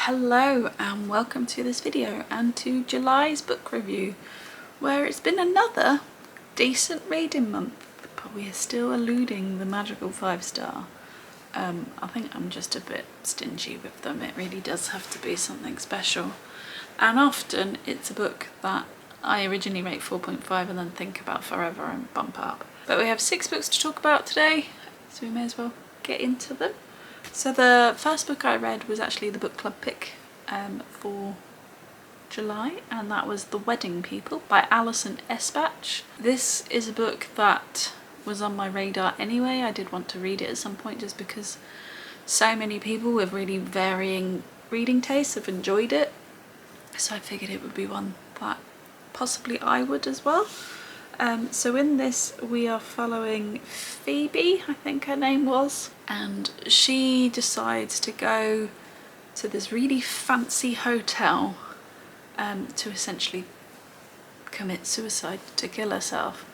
Hello and welcome to this video and to July's book review, where it's been another decent reading month, but we are still eluding the magical 5-star. I think I'm just a bit stingy with them. It really does have to be something special, and often it's a book that I originally rate 4.5 and then think about forever and bump up. But we have 6 books to talk about today, so we may as well get into them. So the first book I read was actually the book club pick for July, and that was The Wedding People by Alison Espach. This is a book that was on my radar anyway. I did want to read it at some point just because so many people with really varying reading tastes have enjoyed it. So I figured it would be one that possibly I would as well. So in this we are following Phoebe, I think her name was, and she decides to go to this really fancy hotel to essentially commit suicide, to kill herself,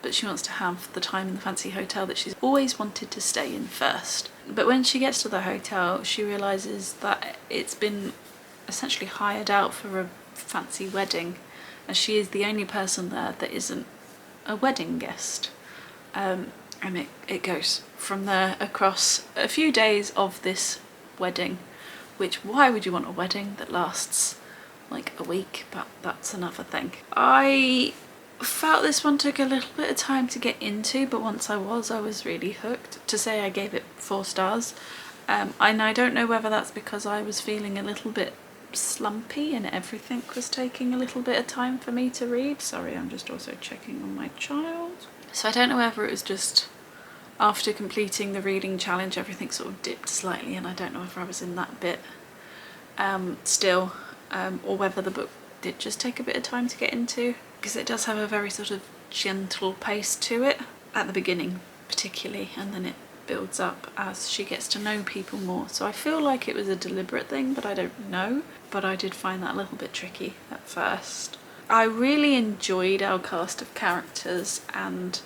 but she wants to have the time in the fancy hotel that she's always wanted to stay in first. But when she gets to the hotel she realises that it's been essentially hired out for a fancy wedding, and she is the only person there that isn't a wedding guest. And it goes from there across a few days of this wedding, which, why would you want a wedding that lasts like a week? But that's another thing. I felt this one took a little bit of time to get into, but once I was really hooked. To say I gave it 4 stars, and I don't know whether that's because I was feeling a little bit slumpy and everything was taking a little bit of time for me to read. Sorry, I'm just also checking on my child. So I don't know whether it was just after completing the reading challenge everything sort of dipped slightly, and I don't know whether I was in that bit still, or whether the book did just take a bit of time to get into, because it does have a very sort of gentle pace to it at the beginning particularly, and then it builds up as she gets to know people more. So I feel like it was a deliberate thing, but I don't know. But I did find that a little bit tricky at first. I really enjoyed our cast of characters and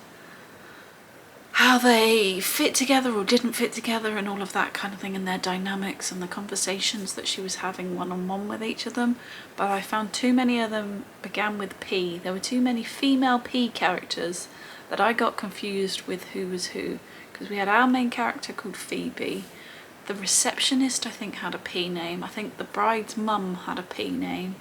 how they fit together or didn't fit together and all of that kind of thing, and their dynamics and the conversations that she was having one-on-one with each of them. But I found too many of them began with P. There were too many female P characters that I got confused with who was who. Because we had our main character called Phoebe, the receptionist I think had a P name, I think the bride's mum had a P name,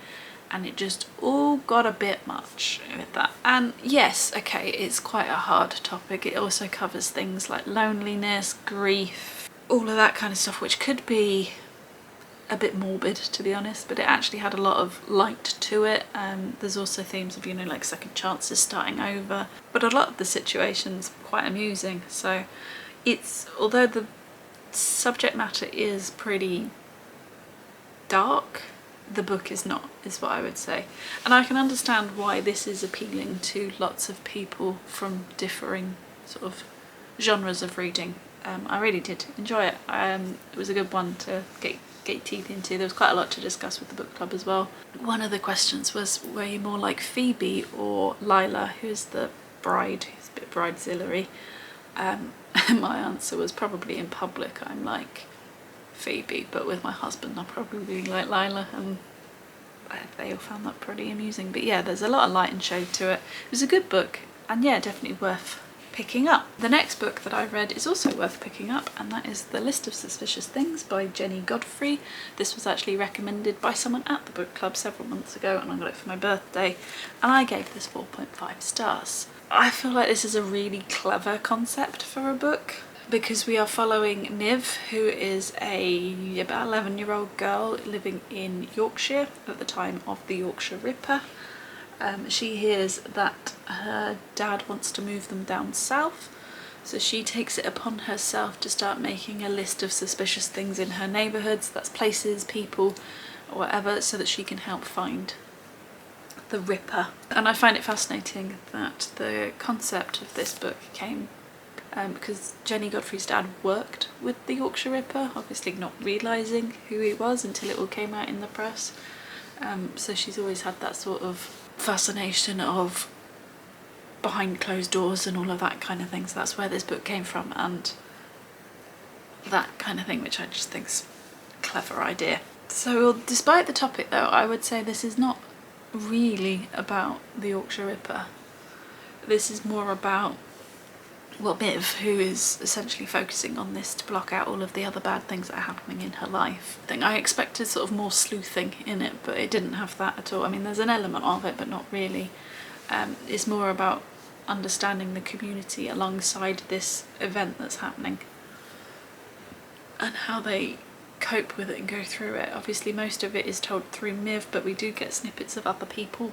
and it just all got a bit much with that. And yes, okay, it's quite a hard topic. It also covers things like loneliness, grief, all of that kind of stuff, which could be a bit morbid, to be honest, but it actually had a lot of light to it. There's also themes of, you know, like second chances, starting over, but a lot of the situations quite amusing. So it's, although the subject matter is pretty dark, the book is not, is what I would say. And I can understand why this is appealing to lots of people from differing sort of genres of reading. I really did enjoy it. It was a good one to get teeth into. There was quite a lot to discuss with the book club as well. One of the questions was, were you more like Phoebe or Lila, who's the bride, who's a bit bridezillary? My answer was probably in public I'm like Phoebe, but with my husband I'll probably be like Lila, and they all found that pretty amusing. But yeah, there's a lot of light and shade to it. It was a good book, and yeah, definitely worth picking up. The next book that I read is also worth picking up, and that is The List of Suspicious Things by Jennie Godfrey. This was actually recommended by someone at the book club several months ago, and I got it for my birthday, and I gave this 4.5 stars. I feel like this is a really clever concept for a book, because we are following Niv, who is a about 11-year-old girl living in Yorkshire at the time of the Yorkshire Ripper. She hears that her dad wants to move them down south, so she takes it upon herself to start making a list of suspicious things in her neighbourhoods, that's places, people, or whatever, so that she can help find the Ripper. And I find it fascinating that the concept of this book came because Jennie Godfrey's dad worked with the Yorkshire Ripper, obviously not realising who he was until it all came out in the press. So she's always had that sort of fascination of behind closed doors and all of that kind of thing. So that's where this book came from, and that kind of thing, which I just think's a clever idea. So despite the topic though, I would say this is not really about the Yorkshire Ripper. This is more about, well, Miv, who is essentially focusing on this to block out all of the other bad things that are happening in her life. I expected sort of more sleuthing in it, but it didn't have that at all. I mean, there's an element of it, but not really. It's more about understanding the community alongside this event that's happening and how they cope with it and go through it. Obviously most of it is told through Miv, but we do get snippets of other people,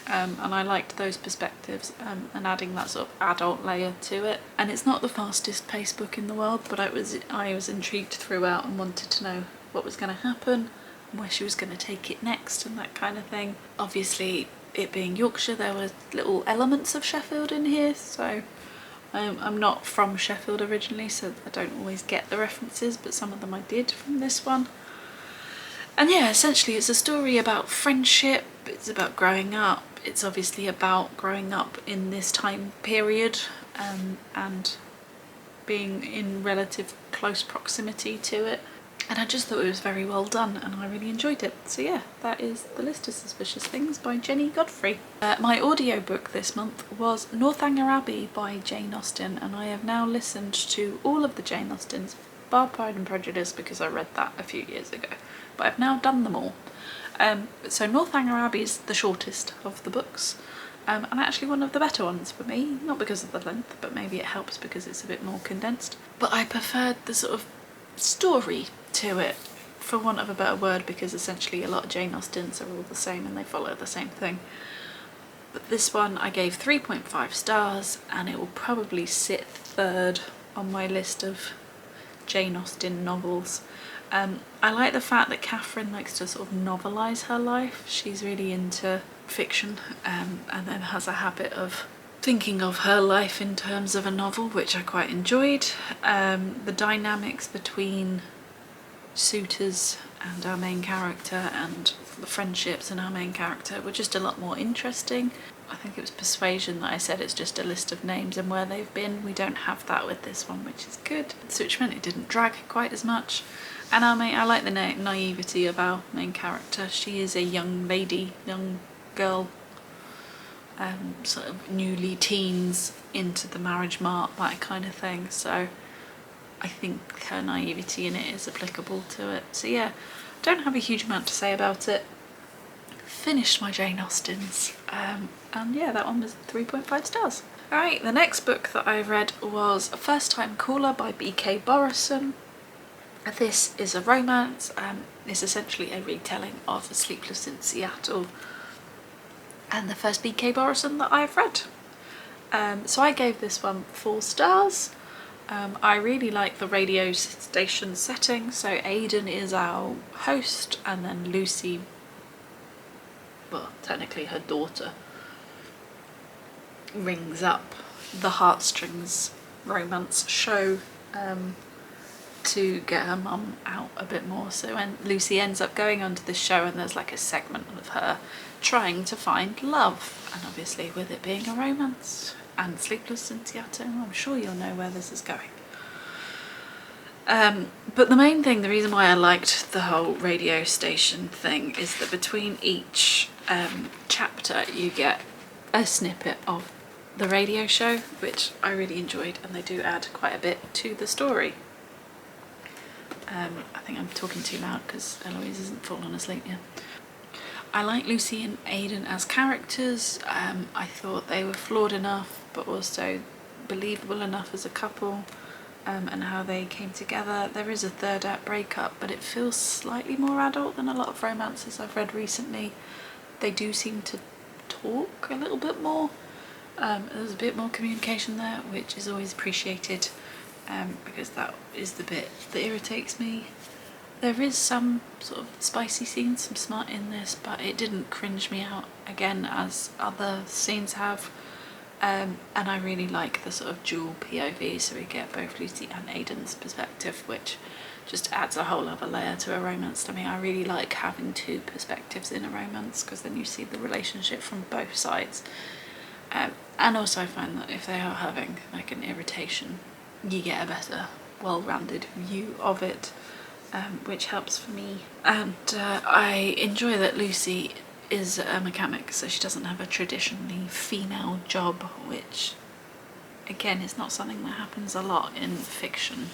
and I liked those perspectives, and adding that sort of adult layer to it. And it's not the fastest paced book in the world, but I was intrigued throughout and wanted to know what was going to happen and where she was going to take it next and that kind of thing. Obviously it being Yorkshire, there were little elements of Sheffield in here, so I'm not from Sheffield originally, so I don't always get the references, but some of them I did from this one. And yeah, essentially it's a story about friendship, it's about growing up, it's obviously about growing up in this time period, and being in relative close proximity to it. And I just thought it was very well done and I really enjoyed it. So yeah, that is The List of Suspicious Things by Jennie Godfrey. My audiobook this month was Northanger Abbey by Jane Austen, and I have now listened to all of the Jane Austens, bar Pride and Prejudice because I read that a few years ago, but I've now done them all. So Northanger Abbey is the shortest of the books, and actually one of the better ones for me, not because of the length, but maybe it helps because it's a bit more condensed. But I preferred the sort of story to it, for want of a better word, because essentially a lot of Jane Austens are all the same and they follow the same thing. But this one I gave 3.5 stars, and it will probably sit third on my list of Jane Austen novels. I like the fact that Catherine likes to sort of novelise her life. She's really into fiction, and then has a habit of thinking of her life in terms of a novel, which I quite enjoyed. The dynamics between suitors and our main character and the friendships and our main character were just a lot more interesting. I think it was Persuasion that I said it's just a list of names and where they've been. We don't have that with this one, which is good. So which meant it didn't drag quite as much. And I like the naivety of our main character. She is a young lady, young girl, sort of newly teens into the marriage mart, that kind of thing. So I think her naivety in it is applicable to it. So yeah, don't have a huge amount to say about it. Finished my Jane Austens, and yeah, that one was 3.5 stars. Alright, the next book that I read was First Time Caller by B.K. Borison. This is a romance, it's essentially a retelling of Sleepless in Seattle, and the first B.K. Borison that I've read. So I gave this one 4 stars. I really like the radio station setting. So Aidan is our host, and then Lucy, well, technically her daughter, rings up the Heartstrings romance show to get her mum out a bit more. So when Lucy ends up going onto the show, and there's like a segment of her trying to find love, and obviously with it being a romance and Sleepless in Seattle, I'm sure you'll know where this is going. But the main thing, the reason why I liked the whole radio station thing, is that between each chapter you get a snippet of the radio show, which I really enjoyed, and they do add quite a bit to the story. I think I'm talking too loud because Eloise isn't fallen asleep yet. I like Lucy and Aidan as characters. I thought they were flawed enough but also believable enough as a couple, and how they came together. There is a third act breakup, but it feels slightly more adult than a lot of romances I've read recently. They do seem to talk a little bit more. There's a bit more communication there, which is always appreciated, because that is the bit that irritates me. There is some sort of spicy scenes, some smut in this, but it didn't cringe me out again as other scenes have. And I really like the sort of dual POV, so we get both Lucy and Aidan's perspective, which just adds a whole other layer to a romance to me. I really like having 2 perspectives in a romance, because then you see the relationship from both sides. And also I find that if they are having like an irritation, you get a better, well-rounded view of it. which helps for me. And I enjoy that Lucy is a mechanic, so she doesn't have a traditionally female job, which again is not something that happens a lot in fiction.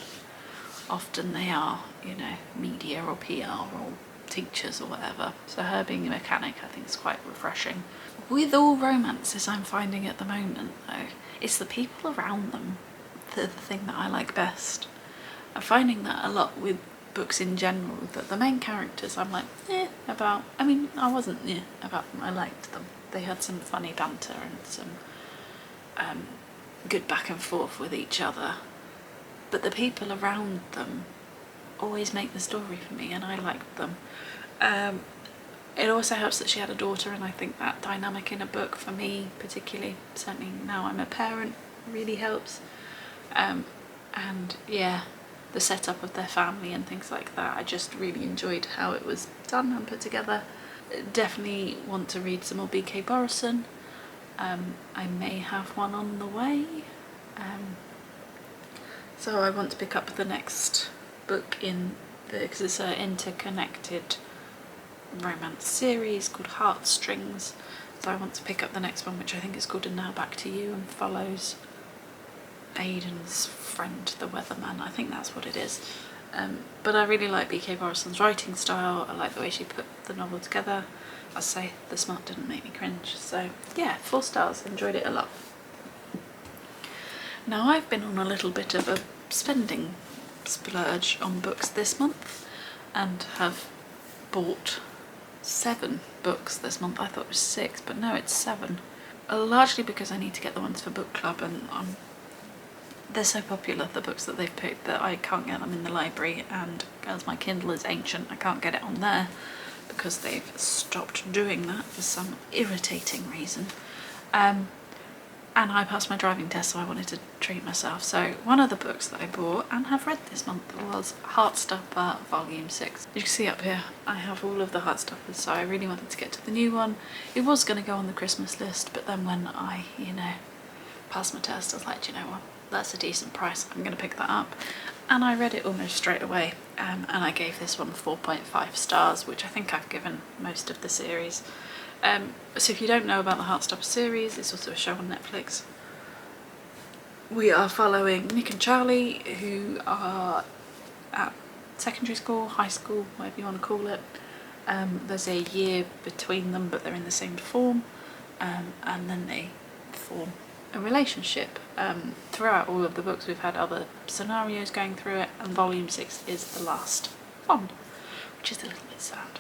Often they are, you know, media or PR or teachers or whatever. So her being a mechanic I think is quite refreshing. With all romances I'm finding at the moment though, it's the people around them the thing that I like best. I'm finding that a lot with books in general, that the main characters I'm like, about. I mean, I wasn't about them, I liked them. They had some funny banter and some good back and forth with each other. But the people around them always make the story for me, and I liked them. It also helps that she had a daughter, and I think that dynamic in a book for me particularly, certainly now I'm a parent, really helps. And yeah, the setup of their family and things like that, I just really enjoyed how it was done and put together. Definitely want to read some more B.K. Borison. I may have one on the way. So I want to pick up the next book in because it's an interconnected romance series called Heartstrings. So I want to pick up the next one, which I think is called And Now Back to You, and follows Aidan's friend, the weatherman. I think that's what it is. But I really like B.K. Borison's writing style. I like the way she put the novel together. I say the smart didn't make me cringe. So yeah, 4 stars. Enjoyed it a lot. Now I've been on a little bit of a spending splurge on books this month and have bought 7 books this month. I thought it was 6, but no, it's 7. Largely because I need to get the ones for book club, and they're so popular, the books that they've picked, that I can't get them in the library, and as my Kindle is ancient I can't get it on there because they've stopped doing that for some irritating reason. And I passed my driving test, so I wanted to treat myself. So one of the books that I bought and have read this month was Heartstopper Volume 6. You can see up here I have all of the Heartstoppers, so I really wanted to get to the new one. It was going to go on the Christmas list, but then when I, passed my test, I was like, do you know what, that's a decent price, I'm going to pick that up. And I read it almost straight away, and I gave this one 4.5 stars, which I think I've given most of the series. So if you don't know about the Heartstopper series, it's also a show on Netflix. We are following Nick and Charlie, who are at secondary school, high school, whatever you want to call it. There's a year between them, but they're in the same form, and then they form a relationship. Throughout all of the books we've had other scenarios going through it, and Volume 6 is the last one, which is a little bit sad.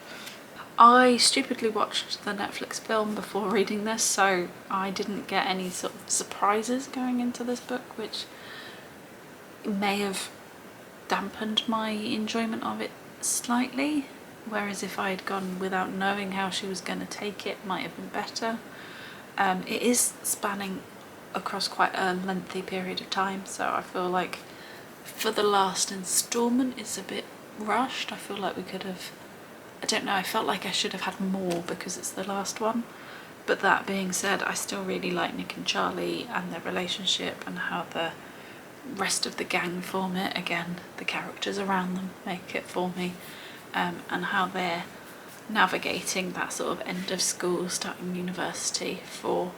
I stupidly watched the Netflix film before reading this, so I didn't get any sort of surprises going into this book, which may have dampened my enjoyment of it slightly, whereas if I had gone without knowing how she was going to take it, it might have been better. It is spanning across quite a lengthy period of time, so I feel like for the last instalment it's a bit rushed. I feel like we could have, I don't know, I felt like I should have had more because it's the last one. But that being said, I still really like Nick and Charlie and their relationship and how the rest of the gang form it. Again, the characters around them make it for me, and how they're navigating that sort of end of school, starting university for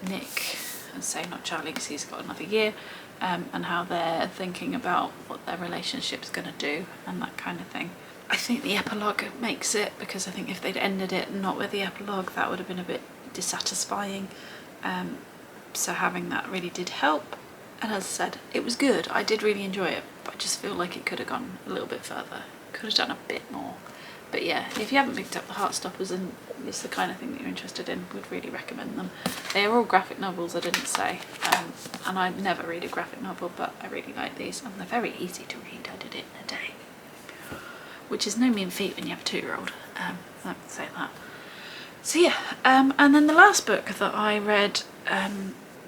Nick, and say not Charlie because he's got another year, and how they're thinking about what their relationship's going to do and that kind of thing. I think the epilogue makes it, because I think if they'd ended it not with the epilogue, that would have been a bit dissatisfying. So having that really did help. And as I said, it was good. I did really enjoy it, but I just feel like it could have gone a little bit further. Could have done a bit more. But yeah, if you haven't picked up the Heartstoppers and it's the kind of thing that you're interested in, would really recommend them. They are all graphic novels, I didn't say, and I never read a graphic novel, but I really like these, and they're very easy to read. I did it in a day, which is no mean feat when you have a 2-year-old. I can say that. So yeah, and then the last book that I read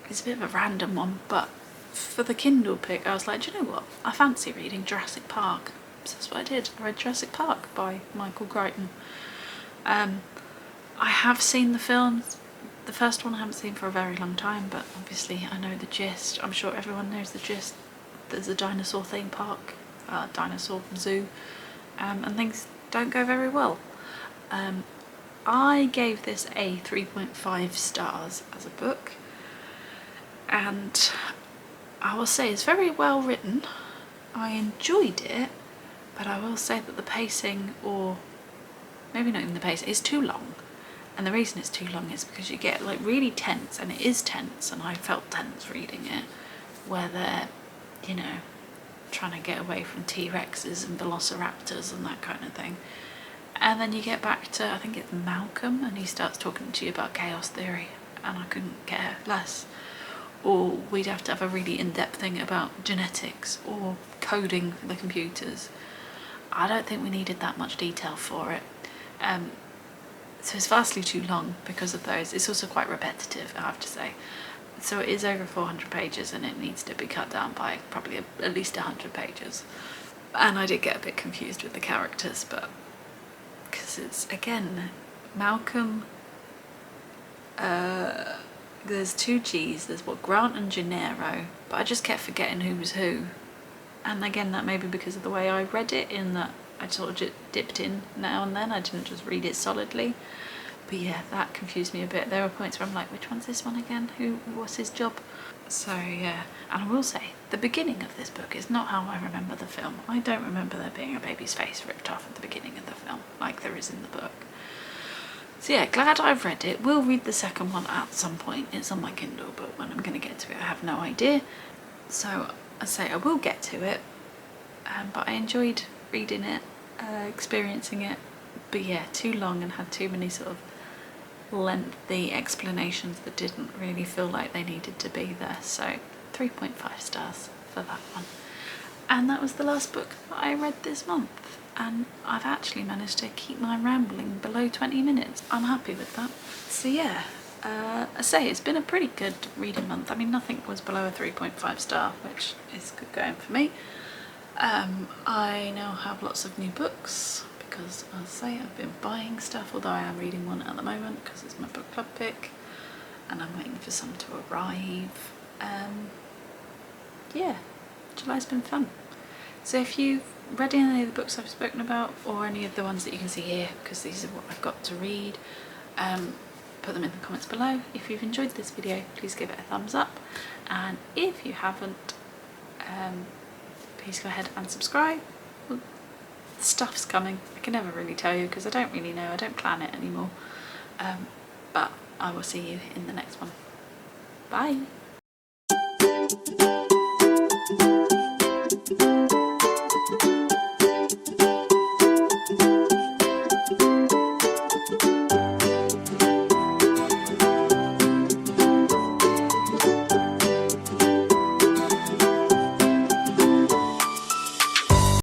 is a bit of a random one, but for the Kindle pick I was like, do you know what, I fancy reading Jurassic Park. So that's what I did. I read Jurassic Park by Michael Crichton. I have seen the films. The first one I haven't seen for a very long time, but obviously I know the gist. I'm sure everyone knows the gist. There's a dinosaur theme park a dinosaur zoo, and things don't go very well. I gave this a 3.5 stars as a book, and I will say it's very well written. I enjoyed it, but I will say that the pacing, or maybe not even the pacing, is too long. And the reason it's too long is because you get like really tense, and it is tense, and I felt tense reading it, where they're, you know, trying to get away from T-Rexes and velociraptors and that kind of thing. And then you get back to, I think it's Malcolm, and he starts talking to you about chaos theory, and I couldn't care less. Or we'd have to have a really in-depth thing about genetics or coding for the computers. I don't think we needed that much detail for it. So it's vastly too long because of those. It's also quite repetitive, I have to say. So it is over 400 pages, and it needs to be cut down by probably at least 100 pages. And I did get a bit confused with the characters, but because it's, again, Malcolm, there's two G's, there's Grant and Gennaro, but I just kept forgetting who was who. And again, that may be because of the way I read it, in that I sort of just dipped in now and then, I didn't just read it solidly. But yeah, that confused me a bit. There were points where I'm like, which one's this one again? What's his job? So yeah, and I will say, the beginning of this book is not how I remember the film. I don't remember there being a baby's face ripped off at the beginning of the film, like there is in the book. So yeah, glad I've read it. Will read the second one at some point. It's on my Kindle, but when I'm going to get to it, I have no idea. So I say I will get to it, but I enjoyed reading it, experiencing it. But yeah, too long and had too many sort of lengthy explanations that didn't really feel like they needed to be there. So 3.5 stars for that one. And that was the last book that I read this month, and I've actually managed to keep my rambling below 20 minutes. I'm happy with that. So yeah, I say it's been a pretty good reading month. I mean, nothing was below a 3.5 star, which is good going for me. I now have lots of new books because, as I say, I've been buying stuff, although I am reading one at the moment because it's my book club pick, and I'm waiting for some to arrive. Yeah, July's been fun. So if you've read any of the books I've spoken about, or any of the ones that you can see here, because these are what I've got to read, put them in the comments below. If you've enjoyed this video, please give it a thumbs up, and if you haven't, please go ahead and subscribe. Well, stuff's coming. I can never really tell you because I don't really know. I don't plan it anymore. But I will see you in the next one. Bye.